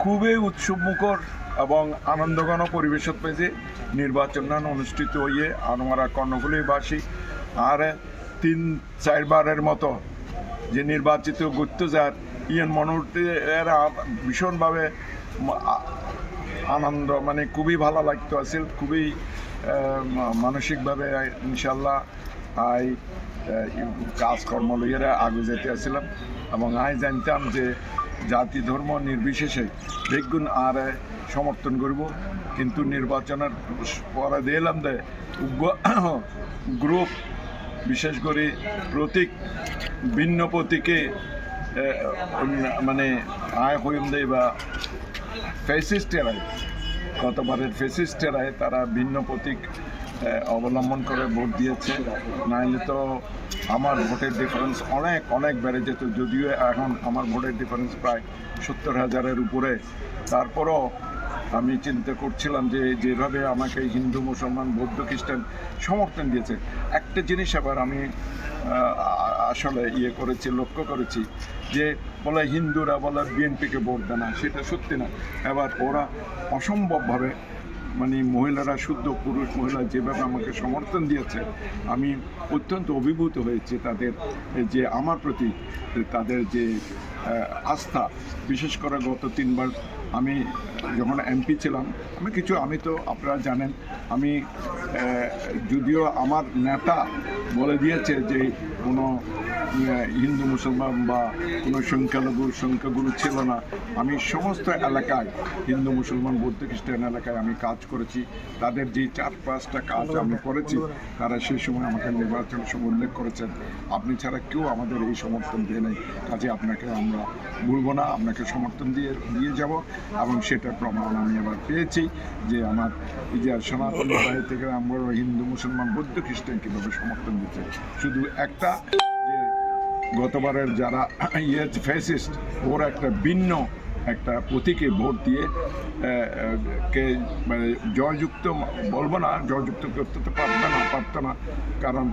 খুবই উৎসবমুখর এবং আনন্দঘন পরিবেশ পেয়েছে নির্বাচন অনুষ্ঠিত হয়ে আমরা কর্ণফুলীবাসী আর 3-4বারের মতো যে নির্বাচিত গুপ্তজার ইয়েন মনোহরটি এরা ভীষণভাবে আনন্দ মানে খুবই ভালো লাগতো আছিল খুবই মানসিকভাবে ইনশাল্লাহ আই কাজকর্ম লইয়া আগে যেতে আসছিলাম এবং আই জানতাম যে জাতি ধর্ম নির্বিশেষে বেগুন আর সমর্থন করব কিন্তু নির্বাচনের পরে দিলাম যে গ্রুপ বিশেষ করে প্রতীক ভিন্ন প্রতীকে মানে আয় হইম দেয় বা ফ্যাসিস্টেরাই গতবারের ফ্যাসিস্টেরাই তারা ভিন্ন প্রতীক অবলম্বন করে ভোট দিয়েছে নাহলে তো আমার ভোটের ডিফারেন্স অনেক অনেক বেড়ে যেত যদিও এখন আমার ভোটের ডিফারেন্স প্রায় 70,000-এর উপরে তারপরও আমি চিন্তা করছিলাম যে যেভাবে আমাকে হিন্দু মুসলমান বৌদ্ধ খ্রিস্টান সমর্থন দিয়েছে একটা জিনিস আবার আমি আসলে করেছি লক্ষ্য করেছি যে বলে হিন্দুরা বলে বিএনপিকে ভোট দেয় না সেটা সত্যি না এবার ওরা অসম্ভবভাবে মানে মহিলারা শুদ্ধ পুরুষ মহিলা যেভাবে আমাকে সমর্থন দিয়েছে আমি অত্যন্ত অভিভূত হয়েছি তাদের যে আমার প্রতি তাদের যে আস্থা বিশেষ করে গত 3বার আমি যখন এমপি ছিলাম আমি তো আপনারা জানেন আমি যদিও আমার নেতা বলে দিয়েছে যে কোনো হিন্দু মুসলমান বা কোনো সংখ্যাগুরু ছিল না আমি সমস্ত এলাকায় হিন্দু মুসলমান বৌদ্ধ খ্রিস্টান এলাকায় আমি কাজ করেছি তাদের যে 4-5টা কাজ আমি করেছি তারা সেই সময় আমাকে নির্বাচনের সময় উল্লেখ করেছেন আপনি ছাড়া কেউ আমাদের এই সমর্থন দিয়ে নেই কাজে আপনাকে আমরা ভুলবো না আপনাকে সমর্থন দিয়ে যাব এবং সেটার প্রমাণ আমি আবার পেয়েছি যে আমার এই যে সনাতন রায় থেকে আমরা হিন্দু মুসলমান বৌদ্ধ খ্রিস্টান কীভাবে সমর্থন দিচ্ছে শুধু একটা যে গতবারের যারা ফ্যাসিস্ট ওর একটা ভিন্ন একটা প্রতীকে ভোট দিয়ে কে মানে জয়যুক্ত বলবো না জয়যুক্ত করতে তো পারতো না কারণ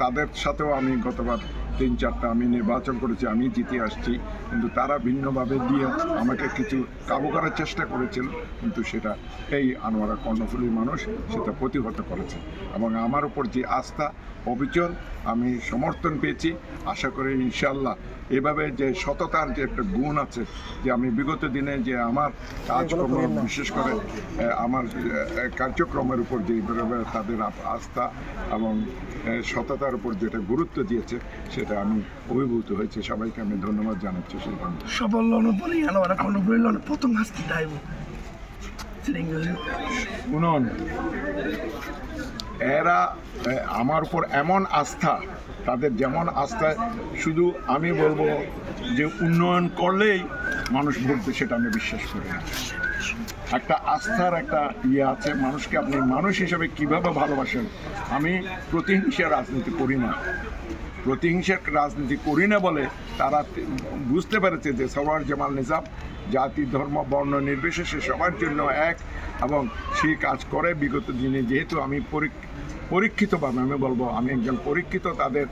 তাদের সাথেও আমি গতবার 3-4টা আমি নির্বাচন করেছি আমি জিতে আসছি কিন্তু তারা ভিন্নভাবে দিয়ে আমাকে কিছু কাবু করার চেষ্টা করেছিল কিন্তু সেটা এই আনোয়ারা কর্ণফুলীর মানুষ সেটা প্রতিহত করেছে এবং আমার উপর যে আস্থা অবিচল আমি সমর্থন পেয়েছি আশা করি ইনশাল্লাহ এভাবে যে সততার যে একটা গুণ আছে যে আমি বিগত দিনে যে আমার কাজকর্ম বিশেষ করে আমার কার্যক্রমের উপর যেভাবে তাদের আস্থা এবং সততার উপর যেটা গুরুত্ব দিয়েছে সেটা আমি অভিভূত হয়েছে সবাইকে আমি ধন্যবাদ জানাচ্ছি শুনুন এরা আমার উপর এমন আস্থা তাদের যেমন আস্থা শুধু আমি বলবো যে উন্নয়ন করলেই মানুষ ভোটবে সেটা আমি বিশ্বাস করি না একটা আস্থার একটা আছে মানুষকে আপনি মানুষ হিসেবে কিভাবে ভালোবাসেন আমি প্রতিহিংসার রাজনীতি করি না বলে তারা বুঝতে পেরেছে যে সরওয়ার জামাল নিজাম জাতি ধর্ম বর্ণ নির্বিশেষে সবার জন্য এক এবং সেই কাজ করে বিগত দিনে যেহেতু আমি পরীক্ষিতভাবে আমি বলবো আমি একজন পরীক্ষিত তাদের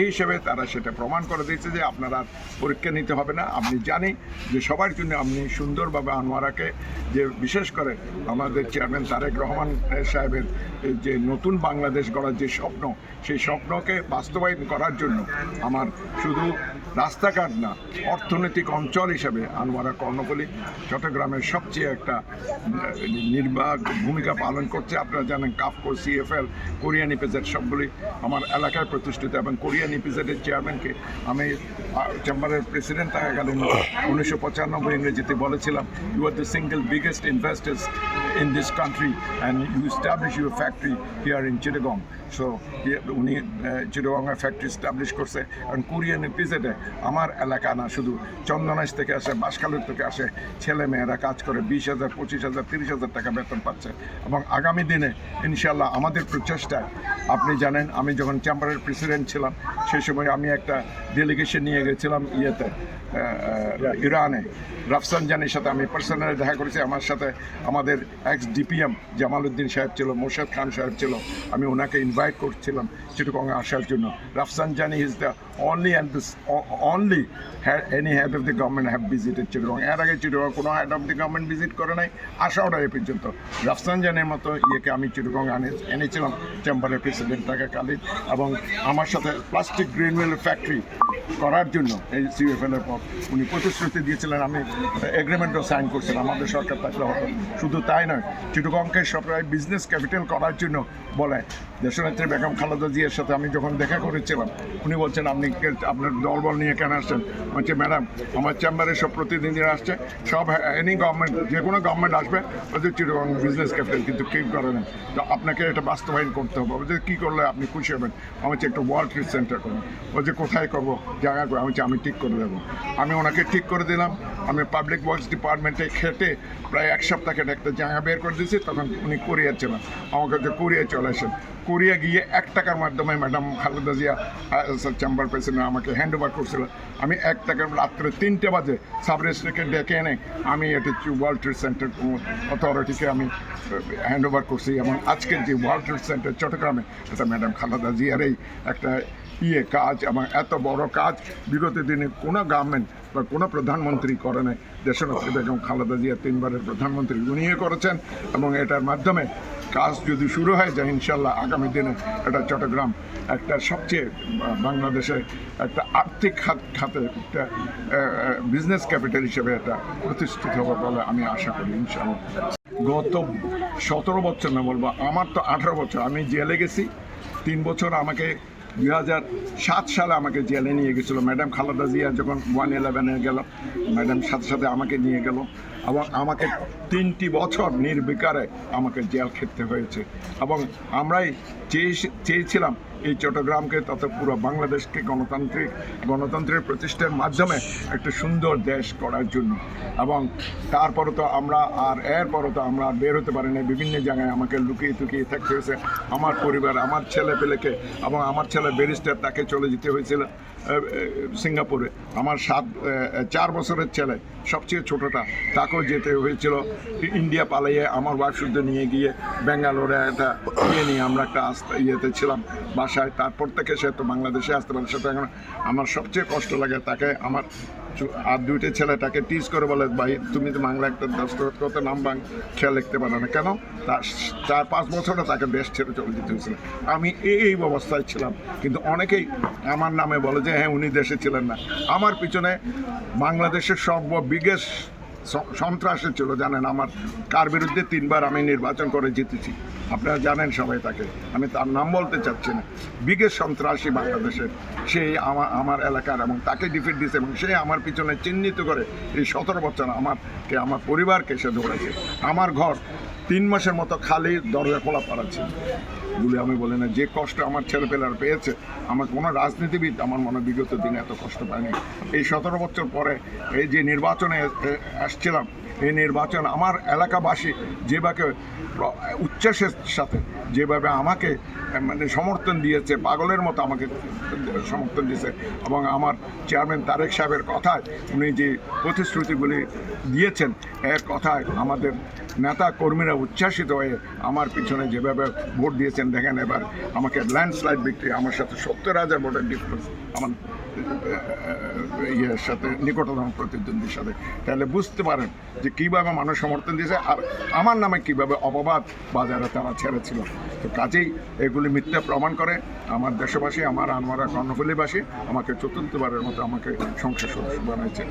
হিসেবে তারা সেটা প্রমাণ করে দিয়েছে যে আপনারা পরীক্ষা নিতে হবে না আপনি জানি যে সবার জন্য আপনি সুন্দরভাবে আনোয়ারাকে যে বিশেষ করে আমাদের চেয়ারম্যান তারেক রহমান সাহেবের যে নতুন বাংলাদেশ গড়ার যে স্বপ্ন সেই স্বপ্নকে বাস্তবায়ন করার জন্য আমার শুধু রাস্তাঘাট না অর্থনৈতিক অঞ্চল হিসেবে আনোয়ারা কর্ণফুলী চট্টগ্রামের সবচেয়ে একটা নির্বাক ভূমিকা পালন করছে আপনারা জানেন কাফকো CFL কোরিয়ান ইপিজেড সবগুলি আমার এলাকায় প্রতিষ্ঠিত এবং কোরিয়ান ইপিজেডের চেয়ারম্যানকে আমি চেম্বারের প্রেসিডেন্ট থাকাকালীন 1995 ইংরেজিতে বলেছিলাম you are the single biggest investors in this country and you establish your factory here in Chittagong. So উনি চিটাগংয়ে ফ্যাক্টরি এস্টাবলিশ করছে কারণ কোরিয়ান ইপিজেডে আমার এলাকা না শুধু চন্দনাইশ থেকে আসে বাঁশখালীর থেকে আসে ছেলে মেয়েরা কাজ করে 20,000 25,000 30,000 টাকা বেতন পাচ্ছে এবং আগামী দিনে ইনশাল্লাহ আমাদের প্রচেষ্টায় আপনি জানেন আমি যখন চেম্বারের প্রেসিডেন্ট ছিলাম সেই সময় আমি একটা ডেলিগেশন নিয়ে গেছিলাম ইরানে রাফসানজানির সাথে আমি পার্সোনালি দেখা করেছি। আমার সাথে আমাদের এক্স ডিপিএম জামালউদ্দিন সাহেব ছিল, মোর্শেদ খান সাহেব ছিল। আমি ওনাকে ইনভাইট করছিলাম চিটাগংয়ে আসার জন্য। Rafsanjani is the only any head of the government have visited Chittagong. এর আগে চিটাগং কোনো head of the government visit করে নাই, আসাও নাই পর্যন্ত। রাফসানজানির মতো ইয়েকে আমি চিটাগং এনেছিলাম চেম্বারের প্রেসিডেন্ট থাকাকালীন, এবং আমার সাথে প্লাস্টিক গ্রিন মিল ফ্যাক্টরি করার জন্য এই সিএফএল-এর পর উনি প্রতিশ্রুতি দিয়েছিলেন। আমি এগ্রিমেন্টও সাইন করছিলাম, আমাদের সরকার থাকলে হতো। শুধু তাই নয়, চিটাগংকে সরকার বিজনেস ক্যাপিটাল করার জন্য বলে। দেশনেত্রী বেগম খালেদা জিয়ার সাথে আমি যখন দেখা করেছিলাম, উনি বলছেন আপনি আপনার দলবল নিয়ে কেন আসছেন? বলছে ম্যাডাম আমার চেম্বারে সব প্রতিনিধিরা আসছে, সব এনি গভর্নমেন্ট যে কোনো গভর্নমেন্ট আসবে ওদের চিটাগং বিজনেস ক্যাপিটাল কিন্তু কেউ করে না, তো আপনাকে এটা বাস্তবায়ন করতে হবে। বলছে কী করলে আপনি খুশি হবেন? আমার হচ্ছে একটা ওয়ার্ল্ড ট্রেড সেন্টার করুন। বলছে কোথায় করবো, জায়গা করে? আমি ঠিক করে দেবো। আমি ওনাকে ঠিক করে দিলাম। আমি পাবলিক ওয়ার্কস ডিপার্টমেন্টে খেটে প্রায় এক সপ্তাহ খেটে একটা জায়গা বের করে দিয়েছি। তখন উনি কোরিয়া ছিলেন, আমার কাছে কোরিয়া চলে আসেন। কোরিয়া গিয়ে 1 টাকার মাধ্যমে madam Khaleda Zia chamber president আমাকে হ্যান্ড ওভার করছিল। আমি 1 টাকার রাত্রে 3টে বাজে সাব রেজিস্ট্রারকে ডেকে এনে আমি এটা ওয়ার্ল্ড ট্রেড সেন্টার অথরিটিকে আমি হ্যান্ড ওভার করছি। এবং আজকের যে ওয়ার্ল্ড ট্রেড সেন্টার চট্টগ্রামে, এটা ম্যাডাম খালেদা জিয়ার এই একটা কাজ, এবং এত বড় কাজ বিগত দিনে কোনো গভর্নমেন্ট বা কোনো প্রধানমন্ত্রী করে নাই। দেশনেত্রী বেগম খালেদা জিয়া 3বারের প্রধানমন্ত্রী উনিও করেছেন, এবং এটার মাধ্যমে কাজ যদি শুরু হয়ে যায় ইনশাল্লাহ আগামী দিনে এটা চট্টগ্রাম একটা সবচেয়ে বাংলাদেশে একটা আর্থিক খাতে একটা বিজনেস ক্যাপিটাল হিসেবে এটা প্রতিষ্ঠিত হবে বলে আমি আশা করি ইনশাল্লাহ। গত 17 বছর না বলবো, আমার তো 18 বছর আমি জেলে গেছি। 3 বছর আমাকে 2007 সালে আমাকে জেলে নিয়ে গেছিলো ম্যাডাম খালেদা জিয়া। যখন 111-এ গেল, ম্যাডাম সাথে সাথে আমাকে নিয়ে গেল, এবং আমাকে 3টি বছর নির্বিকারে আমাকে জেল খেতে হয়েছে। এবং আমরাই চেয়েছিলাম এই চট্টগ্রামকে তথা পুরো বাংলাদেশকে গণতন্ত্রের প্রতিষ্ঠার মাধ্যমে একটা সুন্দর দেশ করার জন্য। এবং তারপরে তো আমরা এরপরও তো আমরা বের হতে পারি না। বিভিন্ন জায়গায় আমাকে লুকিয়ে টুকিয়ে থাকতে হয়েছে। আমার পরিবার, আমার ছেলে পেলেকে, এবং আমার ছেলে ব্যারিস্টার, তাকে চলে যেতে হয়েছিল সিঙ্গাপুরে। আমার 4 বছরের ছেলে সবচেয়ে ছোটোটা, তাকেও যেতে হয়েছিল ইন্ডিয়া পালাইয়ে। আমার ওয়াইফ শুদ্ধ নিয়ে গিয়ে ব্যাঙ্গালোরে একটা নিয়ে আমরা একটা ইয়েতে ছিলাম বাসায়। তারপর থেকে সে তো বাংলাদেশে আসতে পারে। সেটা এখন আমার সবচেয়ে কষ্ট লাগে। তাকে আমার আর 2টে ছেলে তাকে টিজ করে বলে, ভাই তুমি তো বাংলা একটা দস্তখত করতে নাম খেয়াল লিখতে পারো না কেন? তার 4-5 বছরে তাকে দেশ ছেড়ে চলে যেতে হয়েছিল। আমি এই অবস্থায় ছিলাম, কিন্তু অনেকেই আমার নামে বলে যে হ্যাঁ উনি দেশে ছিলেন না। আমার পিছনে বাংলাদেশের বিগেস্ট সন্ত্রাসী ছিল, জানেন আমার কার বিরুদ্ধে 3বার আমি নির্বাচন করে জিতেছি, আপনারা জানেন সবাই তাকে, আমি তার নাম বলতে চাচ্ছি না। বিগেস্ট সন্ত্রাসী বাংলাদেশের, সেই আমার এলাকার, এবং তাকে ডিফিট দিয়েছে, এবং সে আমার পিছনে চিহ্নিত করে এই 17 বছর আমার পরিবারকে সে ধরেছে। আমার ঘর 3 মাসের মতো খালি, দরজা খোলা পাড়া ছিল বলে আমি বলি না। যে কষ্ট আমার ছেলেপেলারা পেয়েছে, আমার কোনো রাজনীতিবিদ আমার মনে বিগত দিনে এত কষ্ট পায়নি। এই 17 বছর পরে এই যে নির্বাচনে আসছিলাম, এই নির্বাচন আমার এলাকাবাসী যেভাবে উচ্ছ্বাসের সাথে যেভাবে আমাকে মানে সমর্থন দিয়েছে, পাগলের মতো আমাকে সমর্থন দিয়েছে। এবং আমার চেয়ারম্যান তারেক সাহেবের কথায় উনি যে প্রতিশ্রুতিগুলি দিয়েছেন, এর কথায় আমাদের নেতা কর্মীরা উচ্ছ্বাসিত হয়ে আমার পিছনে যেভাবে ভোট দিয়েছেন, দেখেন এবার আমাকে ল্যান্ডস্লাইড বিক্রি, আমার সাথে 70,000 ভোটের ডিফারেন্স আমার ইয়ের সাথে, নিকটতম প্রতিদ্বন্দ্বীর সাথে। তাহলে বুঝতে পারেন যে কীভাবে মানুষ সমর্থন দিয়েছে, আর আমার নামে কীভাবে অপবাদ বাজারে তারা ছেড়েছিল। তো কাজেই এগুলি মিথ্যা প্রমাণ করে আমার দেশবাসী, আমার কর্ণফুলীবাসী আমাকে 4র্থবারের মতো আমাকে সংসদ সদস্য বানাইছে।